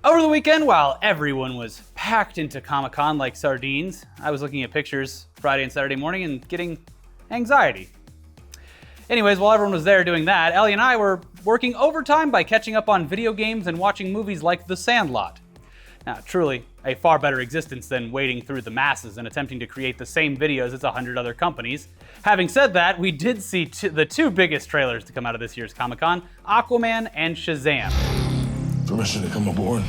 Over the weekend, while everyone was packed into Comic-Con like sardines, I was looking at pictures Friday and Saturday morning and getting anxiety. Anyways, while everyone was there doing that, Ellie and I were working overtime by catching up on video games and watching movies like The Sandlot. Now, truly a far better existence than wading through the masses and attempting to create the same videos as 100 other companies. Having said that, we did see the two biggest trailers to come out of this year's Comic-Con, Aquaman and Shazam. Permission to come aboard.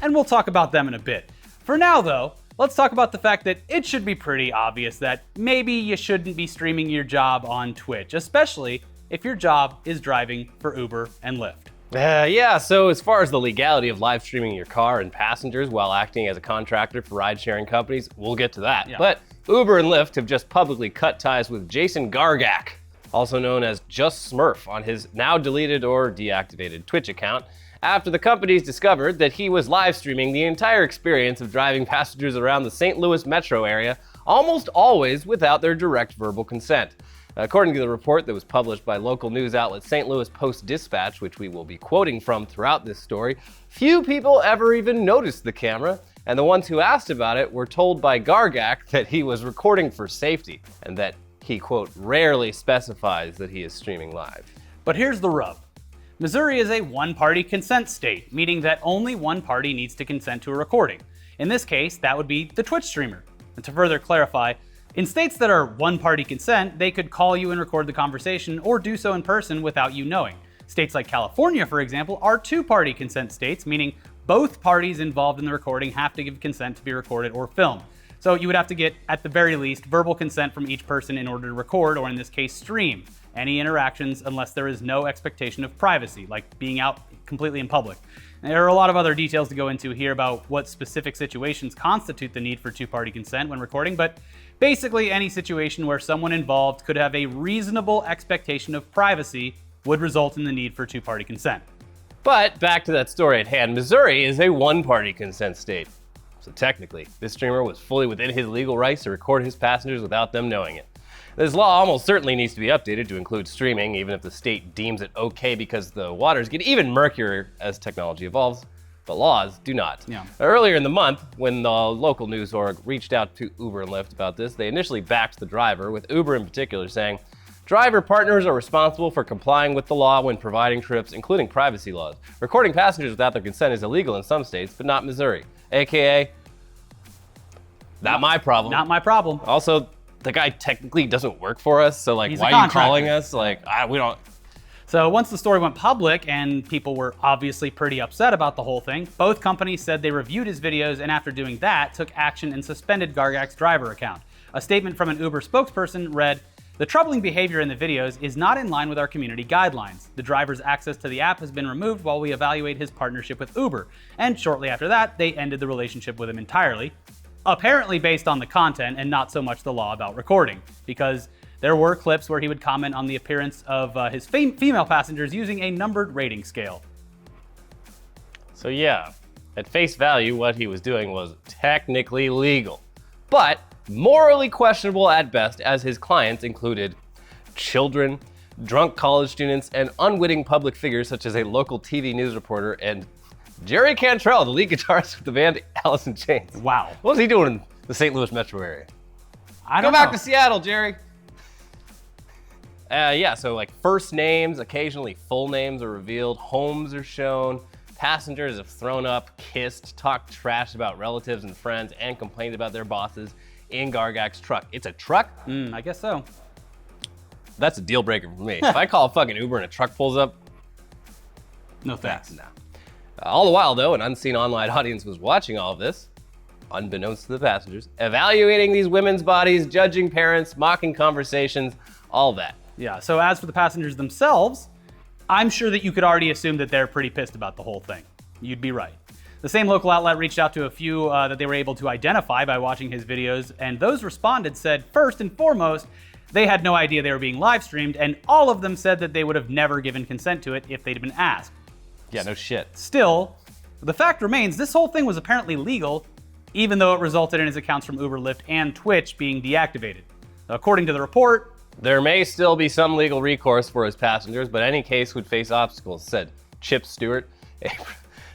And we'll talk about them in a bit. For now, though, let's talk about the fact that it should be pretty obvious that maybe you shouldn't be streaming your job on Twitch, especially if your job is driving for Uber and Lyft. Yeah, so as far as the legality of live streaming your car and passengers while acting as a contractor for ride-sharing companies, we'll get to that. Yeah. But Uber and Lyft have just publicly cut ties with Jason Gargak, also known as Just Smurf, on his now deleted or deactivated Twitch account, after the companies discovered that he was live streaming the entire experience of driving passengers around the St. Louis metro area, almost always without their direct verbal consent. According to the report that was published by local news outlet St. Louis Post-Dispatch, which we will be quoting from throughout this story, few people ever even noticed the camera, and the ones who asked about it were told by Gargak that he was recording for safety, and that he, quote, rarely specifies that he is streaming live. But here's the rub. Missouri is a one-party consent state, meaning that only one party needs to consent to a recording. In this case, that would be the Twitch streamer. And to further clarify, in states that are one-party consent, they could call you and record the conversation or do so in person without you knowing. States like California, for example, are two-party consent states, meaning both parties involved in the recording have to give consent to be recorded or filmed. So you would have to get, at the very least, verbal consent from each person in order to record, or in this case, stream any interactions unless there is no expectation of privacy, like being out completely in public. And there are a lot of other details to go into here about what specific situations constitute the need for two-party consent when recording, but basically any situation where someone involved could have a reasonable expectation of privacy would result in the need for two-party consent. But back to that story at hand, Missouri is a one-party consent state. So technically, this streamer was fully within his legal rights to record his passengers without them knowing it. This law almost certainly needs to be updated to include streaming, even if the state deems it okay, because the waters get even murkier as technology evolves, but laws do not. Yeah. Earlier in the month, when the local news org reached out to Uber and Lyft about this, they initially backed the driver, with Uber in particular saying, driver partners are responsible for complying with the law when providing trips, including privacy laws. Recording passengers without their consent is illegal in some states, but not Missouri. AKA, not my problem. Not my problem. Also, the guy technically doesn't work for us, so like, He's a why are you contractor. calling us? Like, we don't. So once the story went public and people were obviously pretty upset about the whole thing, both companies said they reviewed his videos and after doing that, took action and suspended Gargak's driver account. A statement from an Uber spokesperson read, "The troubling behavior in the videos is not in line with our community guidelines. The driver's access to the app has been removed while we evaluate his partnership with Uber." And shortly after that, they ended the relationship with him entirely. Apparently based on the content and not so much the law about recording, because there were clips where he would comment on the appearance of his female passengers using a numbered rating scale. So yeah, at face value, what he was doing was technically legal, but morally questionable at best, as his clients included children, drunk college students, and unwitting public figures such as a local TV news reporter and Jerry Cantrell, the lead guitarist with the band Alice in Chains. Wow. What was he doing in the St. Louis metro area? I don't Go back know. to Seattle, Jerry. Yeah, so like first names, occasionally full names are revealed, homes are shown, passengers have thrown up, kissed, talked trash about relatives and friends, and complained about their bosses in Gargak's truck. It's a truck? I guess so. That's a deal breaker for me. If I call a fucking Uber and a truck pulls up, No thanks. no. All the while, though, an unseen online audience was watching all of this, unbeknownst to the passengers, evaluating these women's bodies, judging parents, mocking conversations, all that. Yeah, so as for the passengers themselves, I'm sure that you could already assume that they're pretty pissed about the whole thing. You'd be right. The same local outlet reached out to a few that they were able to identify by watching his videos, and those responded said, first and foremost, they had no idea they were being live streamed, and all of them said that they would have never given consent to it if they'd been asked. Yeah, no shit. Still, the fact remains this whole thing was apparently legal, even though it resulted in his accounts from Uber, Lyft, and Twitch being deactivated. According to the report, There may still be some legal recourse for his passengers, but any case would face obstacles, said Chip Stewart,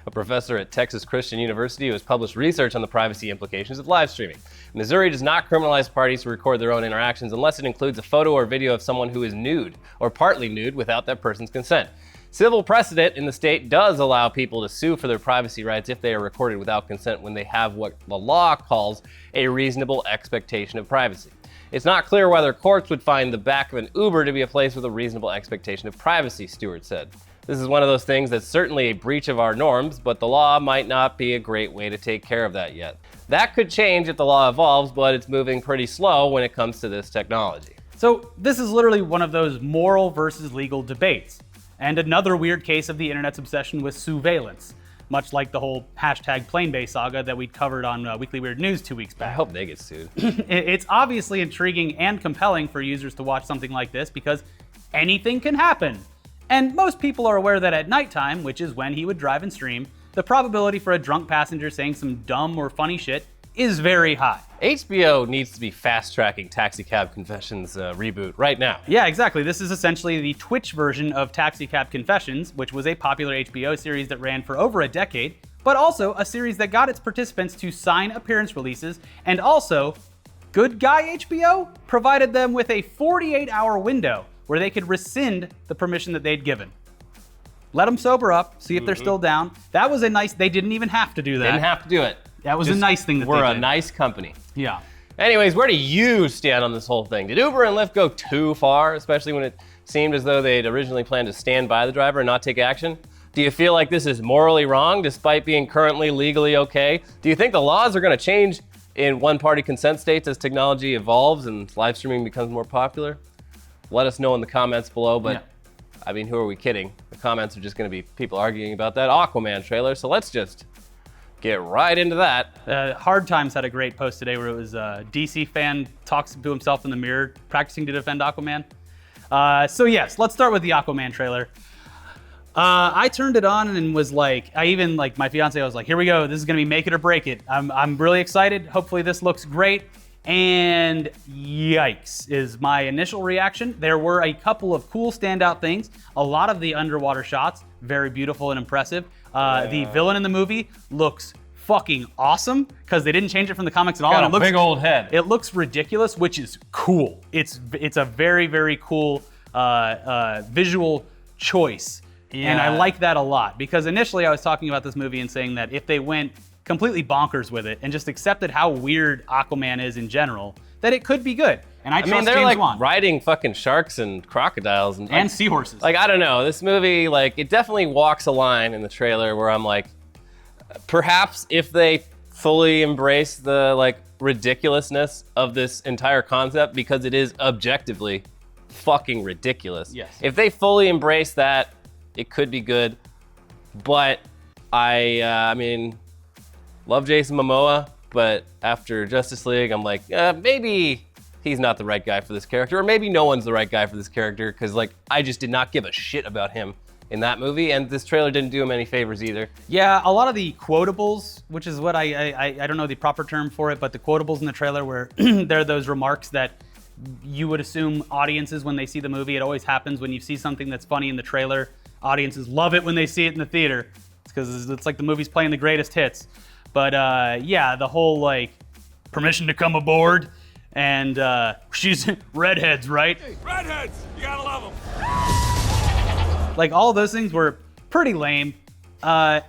a professor at Texas Christian University who has published research on the privacy implications of live streaming. Missouri does not criminalize parties who record their own interactions unless it includes a photo or video of someone who is nude or partly nude without that person's consent. Civil precedent in the state does allow people to sue for their privacy rights if they are recorded without consent when they have what the law calls a reasonable expectation of privacy. It's not clear whether courts would find the back of an Uber to be a place with a reasonable expectation of privacy, Stewart said. This is one of those things that's certainly a breach of our norms, but the law might not be a great way to take care of that yet. That could change if the law evolves, but it's moving pretty slow when it comes to this technology. So this is literally one of those moral versus legal debates. And another weird case of the internet's obsession with surveillance, much like the whole hashtag Planebase saga that we covered on Weekly Weird News 2 weeks back. I hope they get sued. It's obviously intriguing and compelling for users to watch something like this because anything can happen. And most people are aware that at nighttime, which is when he would drive and stream, the probability for a drunk passenger saying some dumb or funny shit is very high. HBO needs to be fast-tracking Taxi Cab Confessions reboot right now. Yeah, exactly. This is essentially the Twitch version of Taxi Cab Confessions, which was a popular HBO series that ran for over a decade, but also a series that got its participants to sign appearance releases, and also, good guy HBO provided them with a 48-hour window where they could rescind the permission that they'd given. Let them sober up, see if they're still down. That was a nice, they didn't even have to do that. Didn't have to do it. That was a nice thing that we're they a did. nice company. Yeah. Anyways, where do you stand on this whole thing? Did Uber and Lyft go too far, especially when it seemed as though they'd originally planned to stand by the driver and not take action? Do you feel like this is morally wrong despite being currently legally okay? Do you think the laws are going to change in one-party consent states as technology evolves and live streaming becomes more popular? Let us know in the comments below, but I mean, who are we kidding? The comments are just going to be people arguing about that Aquaman trailer, so let's just get right into that. Hard Times had a great post today where it was a DC fan talks to himself in the mirror, practicing to defend Aquaman. So yes, let's start with the Aquaman trailer. I turned it on and was like, my fiance, I was like, here we go. This is gonna be make it or break it. I'm really excited. Hopefully this looks great. And yikes is my initial reaction. There were a couple of cool standout things. A lot of the underwater shots, very beautiful and impressive. The villain in the movie looks fucking awesome because they didn't change it from the comics at all. Got and a big old head. It looks ridiculous, which is cool. It's a very, very cool visual choice. Yeah. And I like that a lot because initially I was talking about this movie and saying that if they went completely bonkers with it and just accepted how weird Aquaman is in general, that it could be good. And I trust they're James like Wan. riding fucking sharks and crocodiles And seahorses. Like, I don't know, this movie, like, it definitely walks a line in the trailer where I'm like, perhaps if they fully embrace the like ridiculousness of this entire concept, because it is objectively fucking ridiculous. Yes. If they fully embrace that, it could be good. But I mean, love Jason Momoa, but after Justice League, I'm like, maybe he's not the right guy for this character, or maybe no one's the right guy for this character, because like I just did not give a shit about him in that movie, and this trailer didn't do him any favors either. Yeah, a lot of the quotables, which is what I don't know the proper term for it, but the quotables in the trailer where there are those remarks that you would assume audiences when they see the movie. It always happens when you see something that's funny in the trailer. Audiences love it when they see it in the theater. It's because it's like the movie's playing the greatest hits. But yeah, the whole like permission to come aboard and she's redheads, right? Hey, redheads! You gotta love them. Like all those things were pretty lame. I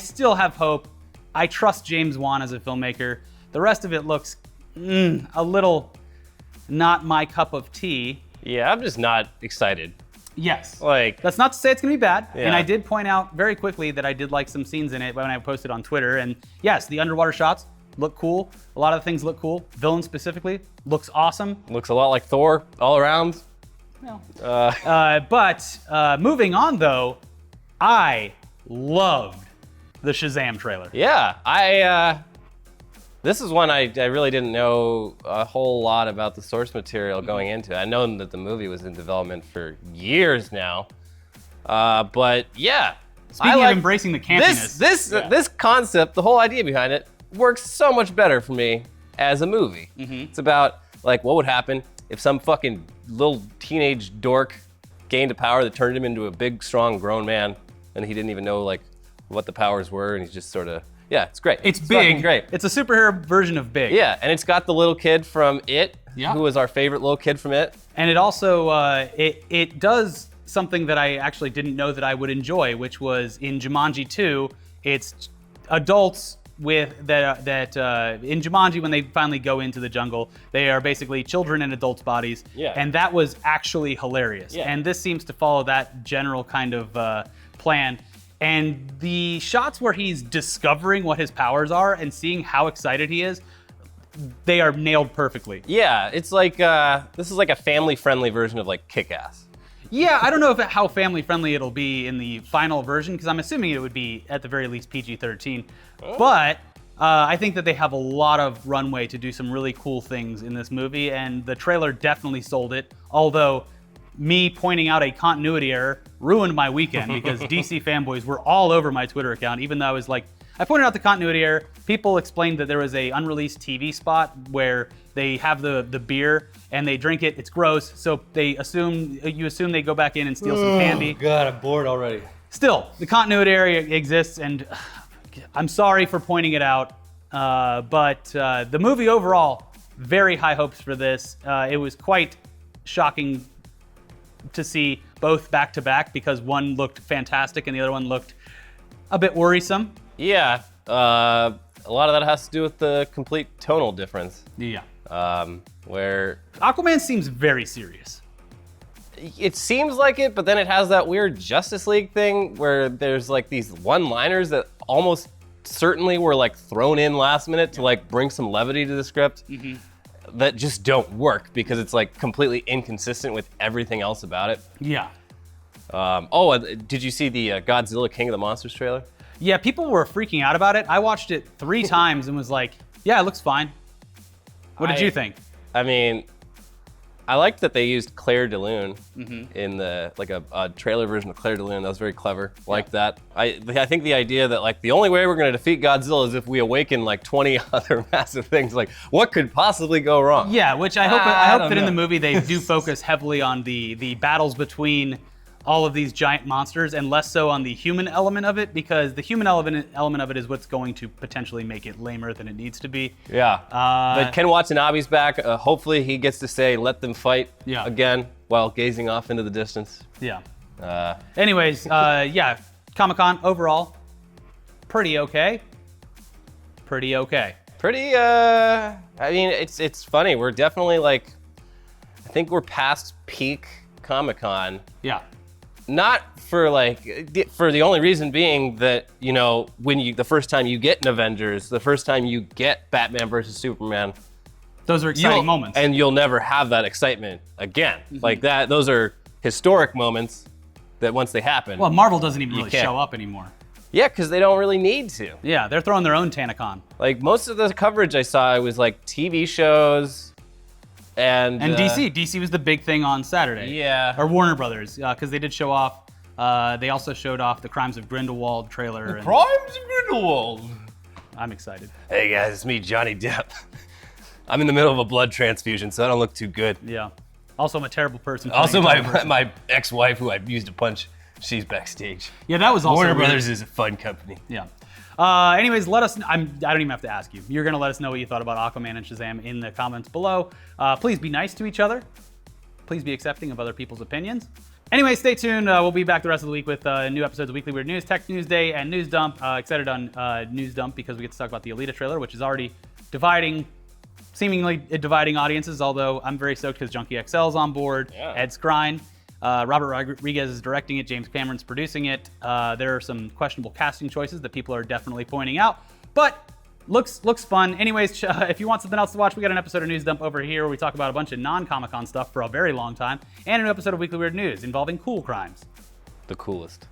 still have hope. I trust James Wan as a filmmaker. The rest of it looks a little not my cup of tea. Yeah, I'm just not excited. Yes. Like, that's not to say it's gonna be bad. Yeah. And I did point out very quickly that I did like some scenes in it when I posted on Twitter. And yes, the underwater shots look cool. A lot of the things look cool. Villain specifically looks awesome. looks a lot like Thor all around. No. But moving on though, I loved the Shazam trailer. Yeah, this is one I really didn't know a whole lot about the source material going into. I know that the movie was in development for years now, but yeah. Speaking of embracing the campiness. This concept, the whole idea behind it, works so much better for me as a movie. It's about like what would happen if some fucking little teenage dork gained a power that turned him into a big, strong, grown man and he didn't even know like what the powers were, and he's just sort of, yeah, it's great. It's fucking big. Great. It's a superhero version of Big. Yeah, and it's got the little kid from It, Yeah. who was our favorite little kid from It. And it also it does something that I actually didn't know that I would enjoy, which was in Jumanji 2, it's adults with that in Jumanji, when they finally go into the jungle, they are basically children in adults' bodies. Yeah. And that was actually hilarious. Yeah. And this seems to follow that general kind of plan. And the shots where he's discovering what his powers are and seeing how excited he is, they are nailed perfectly. Yeah, it's like, this is like a family-friendly version of like Kick-Ass. Yeah, I don't know how family friendly it'll be in the final version, because I'm assuming it would be at the very least PG-13. But I think that they have a lot of runway to do some really cool things in this movie, and the trailer definitely sold it. Although me pointing out a continuity error ruined my weekend because DC fanboys were all over my Twitter account, even though I pointed out the continuity error. People explained that there was a unreleased TV spot where they have the beer and they drink it. It's gross, so you assume they go back in and steal some candy. God, I'm bored already. Still, the continuity error exists, and I'm sorry for pointing it out. But the movie overall, very high hopes for this. It was quite shocking to see both back to back, because one looked fantastic and the other one looked a bit worrisome. Yeah, a lot of that has to do with the complete tonal difference. Yeah. Where Aquaman seems very serious. it seems like it, but then it has that weird Justice League thing where there's like these one-liners that almost certainly were like thrown in last minute to like bring some levity to the script that just don't work because it's like completely inconsistent with everything else about it. Yeah. Did you see the Godzilla King of the Monsters trailer? Yeah, people were freaking out about it. I watched it 3 times and was like, yeah, it looks fine. What did you think? I mean, I liked that they used Claire de Lune in the like a trailer version of Claire de Lune. That was very clever. Like that. I think the idea that like the only way we're going to defeat Godzilla is if we awaken like 20 other massive things. Like, what could possibly go wrong? Yeah, which I hope that in know. the movie they do focus heavily on the battles between all of these giant monsters and less so on the human element of it, because the human element of it is what's going to potentially make it lamer than it needs to be. Yeah. But Ken Watanabe's back. Hopefully he gets to say, let them fight again while gazing off into the distance. Yeah. Anyways, yeah, Comic-Con overall, pretty okay. Pretty okay. Pretty, I mean, it's funny. We're definitely like, I think we're past peak Comic-Con. Yeah. Not for like, for the only reason being that, you know, the first time you get an Avengers, the first time you get Batman versus Superman. Those are exciting moments. And you'll never have that excitement again. Like that, those are historic moments that once they happen. Well, Marvel doesn't even really show up anymore. Yeah, because they don't really need to. Yeah, they're throwing their own TanaCon. Like most of the coverage I saw, it was like TV shows and DC. DC was the big thing on Saturday. Yeah. Or Warner Brothers, because they did show off. They also showed off the Crimes of Grindelwald trailer. Crimes of Grindelwald. I'm excited. Hey guys, it's me, Johnny Depp. I'm in the middle of a blood transfusion, so I don't look too good. Yeah. Also, I'm a terrible person. Also, my ex-wife, who I used to punch, she's backstage. Yeah, that was also Warner weird. Brothers is a fun company. Yeah. Anyways, let us. I don't even have to ask you. You're gonna let us know what you thought about Aquaman and Shazam in the comments below. Please be nice to each other. Please be accepting of other people's opinions. Anyway, stay tuned. We'll be back the rest of the week with new episodes of Weekly Weird News, Tech News Day, and News Dump. Excited on News Dump because we get to talk about the Alita trailer, which is already seemingly dividing audiences. Although I'm very stoked because Junkie XL's on board. Yeah. Ed Skrein. Robert Rodriguez is directing it. James Cameron's producing it. There are some questionable casting choices that people are definitely pointing out, but looks fun. Anyways, if you want something else to watch, we got an episode of News Dump over here where we talk about a bunch of non-Comic-Con stuff for a very long time, and an episode of Weekly Weird News involving cool crimes. The coolest.